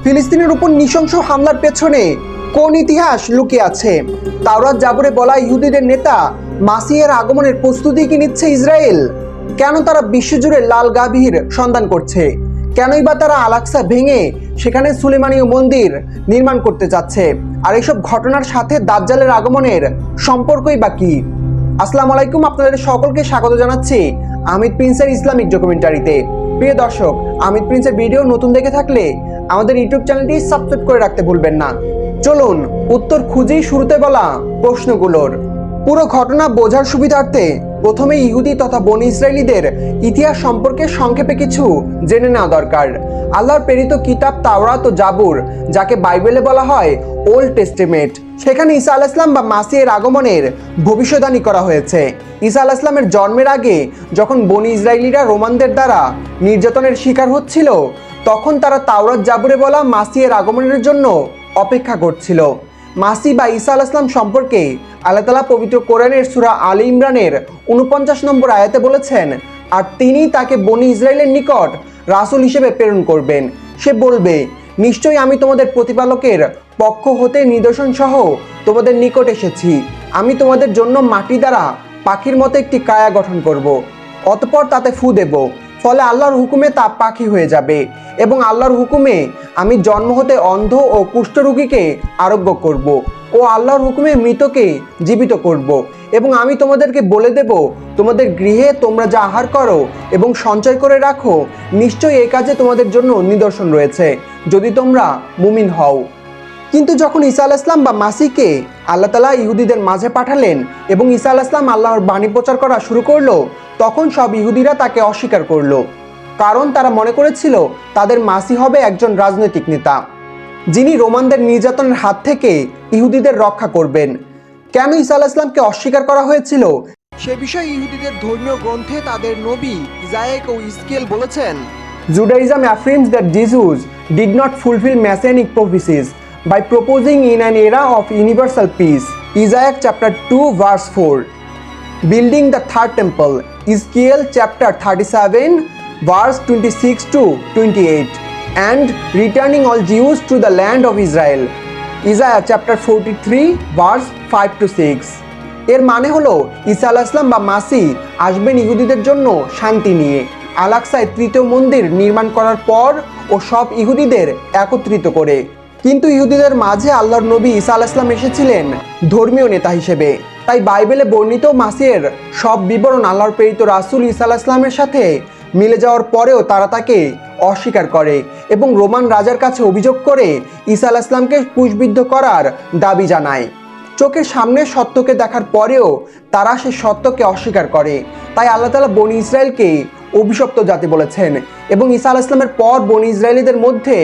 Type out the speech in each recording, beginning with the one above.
ফিলিস্তিনের উপর নৃশংস হামলার পেছনে কোন ইতিহাস লুকিয়ে আছে? তাওরাত জাবরে বলা ইহুদিদের নেতা মাসিহের আগমনের প্রস্তুতি কি নিচ্ছে ইসরায়েল? কেন তারা বিশ্বজুড়ে লাল গাভীর সন্ধান করছে? কেনই বা তারা আল আকসা ভেঙে সেখানে সুলেমানীয় মন্দির নির্মাণ করতে যাচ্ছে? আর এইসব ঘটনার সাথে দাজ্জালের আগমনের সম্পর্কই বা কি? আসসালামু আলাইকুম, আপনাদের সকলকে স্বাগত জানাচ্ছি আমিদ প্রিন্সের ইসলামিক ডকুমেন্টারিতে। প্রিয় দর্শক, আমিদ প্রিন্সের ভিডিও নতুন দেখে থাকলে আমাদের ইউটিউব চ্যানেলটি সাবস্ক্রাইব করে রাখতে ভুলবেন না। চলুন উত্তর খুঁজেই শুরুতে বলা প্রশ্নগুলোর। পুরো ঘটনা বোঝার সুবিধার্থে প্রথমে ইহুদি তথা বনী ইসরায়েলীদের ইতিহাস সম্পর্কে সংক্ষেপে কিছু জেনে নেওয়া দরকার। আল্লাহর প্রেরিত কিতাব তাওরাত ও জাবুর, যাকে বাইবেলে বলা হয় ওল্ড টেস্টামেন্ট, সেখানে ঈসা আলাইহিস সালাম বা মাসিহের আগমনের ভবিষ্যদ্বাণী করা হয়েছে। ঈসা আলাইহিস সালামের জন্মের আগে যখন বনী ইসরায়েলীরা রোমানদের দ্বারা নির্যাতনের শিকার হচ্ছিল, তখন তারা তাওরাত জাবুরে বলা মাসিহের আগমনের জন্য অপেক্ষা করছিল। মাসি বা ঈসা আলাইহিস সালাম সম্পর্কে আল্লাহ তাআলা পবিত্র কোরআনের সূরা আলী ইমরানের 49 নম্বর আয়াতে বলেছেন, আর তিনি তাকে বনী ইসরায়েলের নিকট রাসূল হিসেবে প্রেরণ করবেন। সে বলবে, নিশ্চয়ই আমি তোমাদের প্রতিপালকের পক্ষ হতে নিদর্শন সহ তোমাদের নিকট এসেছি। আমি তোমাদের জন্য মাটি দ্বারা পাখির মতো একটি কায়া গঠন করব, অতঃপর তাতে ফু দেব, ফলে আল্লাহর হুকুমে তা পাখি হয়ে যাবে, এবং আল্লাহর হুকুমে আমি জন্ম হতে অন্ধ ও কুষ্ঠরোগীকে আরোগ্য করব, ও আল্লাহর হুকুমে মৃতকে জীবিত করব, এবং আমি তোমাদেরকে বলে দেব, তোমাদের গৃহে তোমরা যা আহার করো এবং সঞ্চয় করে রাখো, নিশ্চয়ই এই কাজে তোমাদের জন্য নিদর্শন রয়েছে, যদি তোমরা মুমিন হও। কিন্তু যখন ঈসা আলাইহিস সালাম বা মাসিহকে আল্লাহ তাআলা ইহুদিদের মাঝে পাঠালেন এবং ঈসা আলাইহিস সালাম আল্লাহর বাণী প্রচার করা শুরু করলো, তখন সব ইহুদিরা তাকে অস্বীকার করলো, কারণ তারা মনে করেছিল তাদের মাসিহ হবে একজন রাজনৈতিক নেতা, যিনি রোমানদের নির্যাতনের হাত থেকে ইহুদিদের রক্ষা করবেন। কেন ঈসা আলাইহিস সালামকে অস্বীকার করা হয়েছিল সে বিষয়ে ইহুদিদের ধর্মীয় গ্রন্থে তাদের নবী ইসাইয়া ও ইজকিয়েল বলেছেন, Judaism affirms that Jesus did not fulfill messianic prophecies by proposing in an era of universal peace. Isaiah chapter 2 verse 4. Building the third temple. Ezekiel chapter 37 verse 26 to 28. And returning all Jews to the land of Israel. Isaiah chapter 43 verse 5 to 6. এর মানে হলো ঈসা আলাইহিস সালাম বা মাসিহ আসবেন ইহুদিদের জন্য শান্তি নিয়ে, আল আকসায় তৃতীয় মন্দির নির্মাণ করার পর ও সব ইহুদিদের একত্রিত করে। কিন্তু ইহুদিদের মাঝে আল্লাহর নবী ঈসা আলাইহিস সালাম এসেছিলেন ধর্মীয় নেতা হিসেবে। তাই বাইবেলে বর্ণিত মাসিহের সব বিবরণ আল্লাহর প্রেরিত রাসূল ঈসা আলাইহিস সালামের সাথে মিলে যাওয়ার পরেও তারা তাকে অস্বীকার করে এবং রোমান রাজার কাছে অভিযোগ করে ঈসা আলাইহিস সালামকে ক্রুশবিদ্ধ করার দাবি জানায়। চোখের সামনে সত্যকে দেখার পরেও তারা সে সত্যকে অস্বীকার করে। তাই আল্লাহ তাআলা বনী ইসরায়েলকে অভিশপ্ত জাতি বলেছেন এবং ঈসা আলাইহিস সালামের পর বনী ইসরায়েলীদের মধ্যে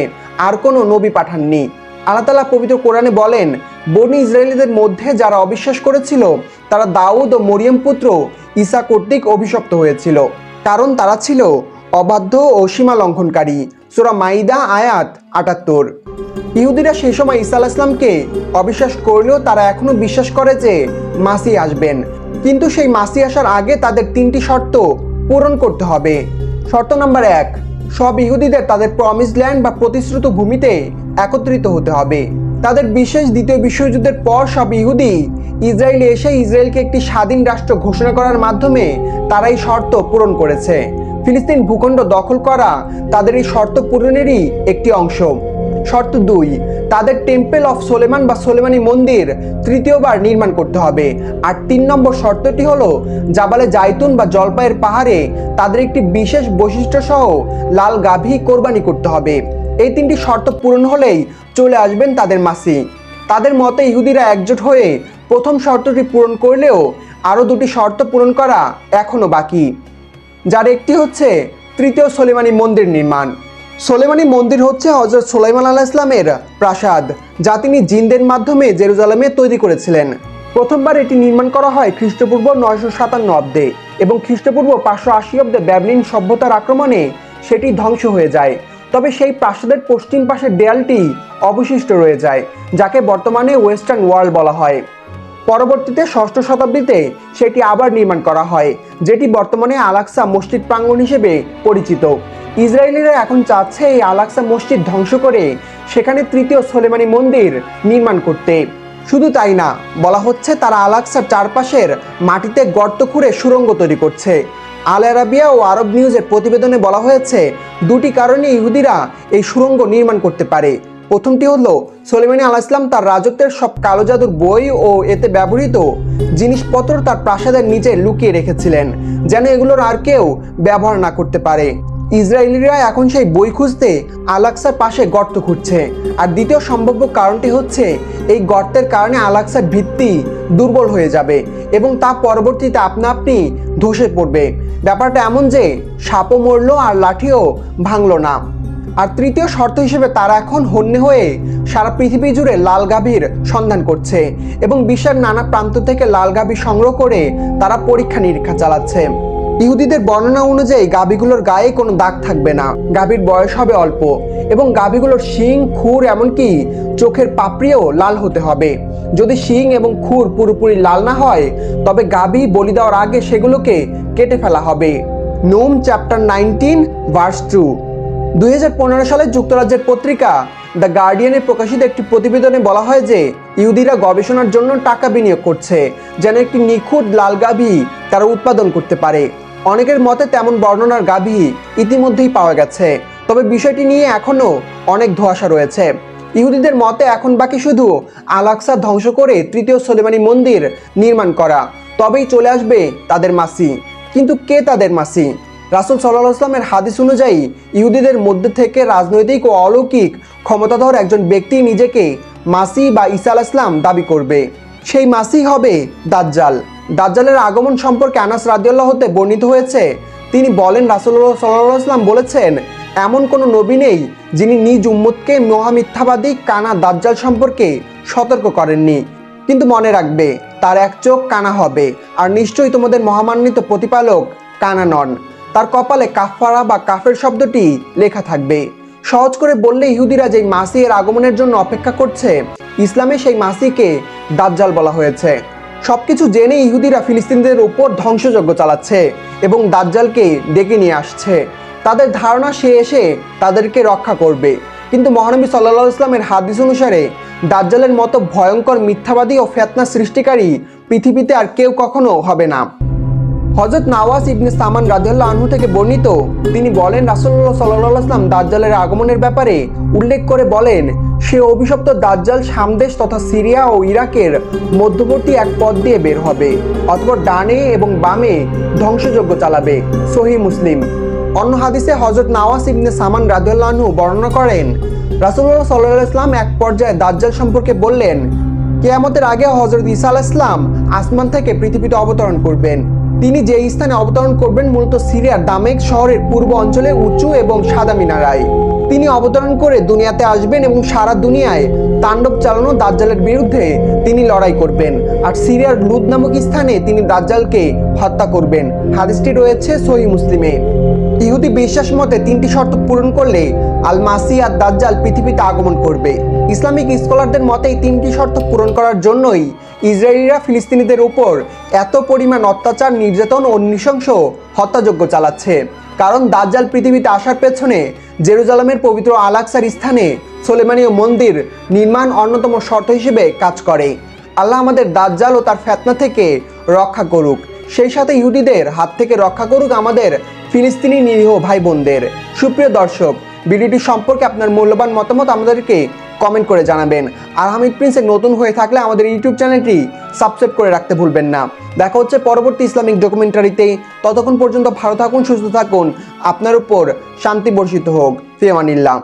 আর কোনো নবী পাঠাননি। আল্লাহ তাআলা পবিত্র কোরআনে বলেন, বনী ইসরায়েলীদের মধ্যে যারা অবিশ্বাস করেছিল তারা দাউদ ও মরিয়ম পুত্র ঈসা কর্তৃক অভিশপ্ত হয়েছিল, কারণ তারা ছিল অবাধ্য ও সীমা লঙ্ঘনকারী। সূরা মাইদা আয়াত ৭৮। ইহুদিরা সেই সময় ঈসা আলাইহিস সালামকে অবিশ্বাস করলেও তারা এখনো বিশ্বাস করে যে মাসিহ আসবেন, কিন্তু সেই মাসিহ আসার আগে তাদের 3টি শর্ত পূরণ করতে হবে। শর্ত নাম্বার 1, সব ইহুদিদের তাদের প্রমিসড ল্যান্ড বা প্রতিশ্রুত ভূমিতে একত্রিত হতে হবে। তাদের বিশেষ দ্বিতীয় বিশ্বযুদ্ধের পর সব ইহুদি ইসরায়েলে এসে ইসরায়েলকে একটি স্বাধীন রাষ্ট্র ঘোষণা করার মাধ্যমে তারা এই শর্ত পূরণ করেছে। ফিলিস্তিন ভূখণ্ড দখল করা তাদের এই শর্ত পূরণেরই একটি অংশ। শর্ত 2, তাদের টেম্পল অফ সোলেমান বা সোলেমানি মন্দির তৃতীয়বার নির্মাণ করতে হবে। আর 3 নম্বর শর্তটি হলো জাবালে জাইতুন বা জলপাইয়ের পাহাড়ে তাদের একটি বিশেষ বৈশিষ্ট্য সহ লাল গাভী কোরবানি করতে হবে। এই 3টি শর্ত পূরণ হলেই চলে আসবেন তাদের মাসিহ। তাদের মতে ইহুদিরা একজোট হয়ে প্রথম শর্তটি পূরণ করলেও আরও 2টি শর্ত পূরণ করা এখনও বাকি, যার একটি হচ্ছে তৃতীয় সোলেমানি মন্দির নির্মাণ। সোলেমানি মন্দির হচ্ছে হযরত সুলাইমান আলাইহিস সালামের প্রাসাদ, যা তিনি জিনদের মাধ্যমে জেরুজালেমে তৈরি করেছিলেন। প্রথমবার এটি নির্মাণ করা হয় খ্রিস্টপূর্ব 957 অব্দে এবং খ্রিস্টপূর্ব 580 অব্দে ব্যাবিলন সভ্যতার আক্রমণে সেটি ধ্বংস হয়ে যায়। তবে সেই প্রাসাদের পশ্চিম পাশের দেয়ালটি অবশিষ্ট রয়ে যায়, যাকে বর্তমানে ওয়েস্টার্ন ওয়াল বলা হয়। পরবর্তীতে ষষ্ঠ শতাব্দীতে সেটি আবার নির্মাণ করা হয়, যেটি বর্তমানে আল-আকসা মসজিদ প্রাঙ্গণ হিসেবে পরিচিত। ইসরায়েলিরা এখন চাচ্ছে এই আল-আকসা মসজিদ ধ্বংস করে সেখানে তৃতীয় সোলেমানি মন্দির নির্মাণ করতে। শুধু তাই না, বলা হচ্ছে তারা আল-আকসার চারপাশের মাটিতে গর্ত খুঁড়ে সুড়ঙ্গ তৈরি করছে। আল আরাবিয়া ও আরব নিউজের প্রতিবেদনে বলা হয়েছে দুটি কারণে ইহুদিরা এই সুড়ঙ্গ নির্মাণ করতে পারে। প্রথমটি হলো সুলাইমান আলাইহিস সালাম তার রাজত্বের সব কালো জাদুর বই ও এতে ব্যবহৃত জিনিসপত্র তার প্রাসাদের নিচে লুকিয়ে রেখেছিলেন, যেন এগুলোর আর কেউ ব্যবহার না করতে পারে। ইসরায়েলিরা এখন সেই বই খুঁজতে আল-আকসার পাশে গর্ত খুঁড়ছে। আর দ্বিতীয় সম্ভাব্য কারণটি হচ্ছে এই গর্তের কারণে আল-আকসার ভিত্তি দুর্বল হয়ে যাবে এবং তা পরবর্তীতে আপনা আপনি ধসে পড়বে। ব্যাপারটা এমন যে সাপও মরল আর লাঠিও ভাঙল না। আর তৃতীয় শর্ত হিসেবে তারা এখন হন্যে হয়ে সারা পৃথিবী জুড়ে লাল গাভীর সন্ধান করছে এবং বিশ্বের নানা প্রান্ত থেকে লাল গাভী সংগ্রহ করে তারা পরীক্ষা নিরীক্ষা চালাচ্ছে। ইহুদিদের বর্ণনা অনুযায়ী গাভীগুলোর গায়ে কোনো দাগ থাকবে না, গাভীর বয়স হবে অল্প এবং গাভীগুলোর শিং, খুর এমনকি চোখের পাপড়িও লাল হতে হবে। যদি শিং এবং খুর পুরোপুরি লাল না হয় তবে গাভী বলি দেওয়ার আগে সেগুলোকে কেটে ফেলা হবে। নূম চ্যাপ্টার 19 ভার্স 2। 2015 সালে যুক্তরাজ্যের পত্রিকা দ্য গার্ডিয়ানে প্রকাশিত একটি প্রতিবেদনে বলা হয় যে ইহুদিরা গবেষণার জন্য টাকা বিনিয়োগ করছে যেন একটি নিখুঁত লাল গাভী তারা উৎপাদন করতে পারে। অনেকের মতে তেমন বর্ণনার গাভী ইতিমধ্যেই পাওয়া গেছে, তবে বিষয়টি নিয়ে এখনও অনেক ধোঁয়াশা রয়েছে। ইহুদিদের মতে এখন বাকি শুধু আল-আকসা ধ্বংস করে তৃতীয় সোলেমানি মন্দির নির্মাণ করা, তবেই চলে আসবে তাদের মাসি। কিন্তু কে তাদের মাসি? রাসূল সাল্লাল্লাহু আলাইহি ওয়াসাল্লামের হাদিস অনুযায়ী ইহুদিদের মধ্যে থেকে রাজনৈতিক ও অলৌকিক ক্ষমতাধর একজন ব্যক্তি নিজেকে মাসি বা ঈসা আলাইহিস সালাম দাবি করবে। সেই মাসি হবে দাজ্জাল। দাজ্জালের আগমন সম্পর্কে আনাস রাদিয়াল্লাহু হতে বর্ণিত হয়েছে, তিনি বলেন রাসূলুল্লাহ সাল্লাল্লাহু আলাইহি ওয়াসাল্লাম বলেছেন, এমন কোনো নবী নেই যিনি নিজ উম্মতকে মহামিথ্যাবাদী কানা দাজ্জাল সম্পর্কে সতর্ক করেননি। কিন্তু মনে রাখবে, তার এক চোখ কানা হবে আর নিশ্চয়ই তোমাদের মহামান্বিত প্রতিপালক কানা নন। তার কপালে কাফারা বা কাফের শব্দটি লেখা থাকবে। সহজ করে বললে ইহুদিরা যেই মাসি এর আগমনের জন্য অপেক্ষা করছে, ইসলামে সেই মাসিকে দাজ্জাল বলা হয়েছে। সবকিছু জেনে ইহুদিরা ফিলিস্তিনিদের উপর ধ্বংসযজ্ঞ চালাচ্ছে এবং দাজ্জালকে ডেকে নিয়ে আসছে। তাদের ধারণা সে এসে তাদেরকে রক্ষা করবে, কিন্তু মহানবী সাল্লাল্লাহু আলাইহি ওয়াসাল্লামের হাদিস অনুসারে দাজ্জালের মতো ভয়ঙ্কর মিথ্যাবাদী ও ফিতনা সৃষ্টিকারী পৃথিবীতে আর কেউ কখনো হবে না। হযরত নাওয়াস ইবনে সামান রাদিয়াল্লাহু আনহু থেকে বর্ণিত, তিনি বলেন রাসূলুল্লাহ সাল্লাল্লাহু আলাইহি ওয়াসাল্লাম দাজ্জালের আগমনের ব্যাপারে উল্লেখ করে বলেন, সে অভিশপ্ত দাজ্জাল শামদেশ তথা সিরিয়া ও ইরাকের মধ্যবর্তী এক পথ দিয়ে বের হবে, অতঃপর ডানে এবং বামে ধ্বংসযজ্ঞ চালাবে। সহিহ মুসলিম। অন্য হাদিসে হযরত নাওয়াস ইবনে সামান রাদিয়াল্লাহু আনহু বর্ণনা করেন, রাসূলুল্লাহ সাল্লাল্লাহু আলাইহি ওয়াসাল্লাম এক পর্যায়ে দাজ্জাল সম্পর্কে বললেন, কিয়ামতের আগে হযরত ঈসা আলাইহিস সালাম আসমান থেকে পৃথিবীতে অবতরণ করবেন। তিনি যে স্থানে অবতরণ করবেন মূলত সিরিয়ার দামেস্ক শহরের পূর্ব অঞ্চলে উঁচু এবং সাদা মিনারায়। তিনি অবতরণ করে দুনিয়াতে আসবেন এবং সারা দুনিয়ায় তাণ্ডব চালানো দাজ্জালের বিরুদ্ধে তিনি লড়াই করবেন। আর সিরিয়ার লুদ নামক স্থানে তিনি দাজ্জালকে হত্যা করবেন। হাদিসটি রয়েছে সহিহ মুসলিমে। ইহুদি বিশ্বাস মতে 3টি শর্ত পূরণ করলে আল মাসি আর দাজ্জাল পৃথিবীতে আগমন করবে। ইসলামিক স্কলারদের মতে এই 3টি শর্ত পূরণ করার জন্যই ইসরায়েলিরা ফিলিস্তিনিদের উপর এত পরিমাণ অত্যাচার, নির্যাতন ও নৃশংস হত্যাযজ্ঞ চালাচ্ছে। কারণ দাজ্জাল পৃথিবীতে আসার পেছনে জেরুজালেমের পবিত্র আল-আকসার স্থানে সোলেমানীয় মন্দির নির্মাণ অন্যতম শর্ত হিসেবে কাজ করে। আল্লাহ আমাদের দাজ্জাল ও তার ফিতনা থেকে রক্ষা করুক, সেই সাথে ইহুদিদের হাত থেকে রক্ষা করুক আমাদের ফিলিস্তিনি নিরীহ ভাই বোনদের। সুপ্রিয় দর্শক, ভিডিওটি সম্পর্কে আপনার মূল্যবান মতামত আমাদেরকে কমেন্ট করে জানাবেন। আর হামিদ প্রিন্সে নতুন হয়ে থাকলে আমাদের ইউটিউব চ্যানেলটি সাবস্ক্রাইব করে রাখতে ভুলবেন না। দেখা হচ্ছে পরবর্তী ইসলামিক ডকুমেন্টারিতে। ততক্ষণ পর্যন্ত ভালো থাকুন, সুস্থ থাকুন, আপনার উপর শান্তি বর্ষিত হোক। ফি আমানিল্লাহ।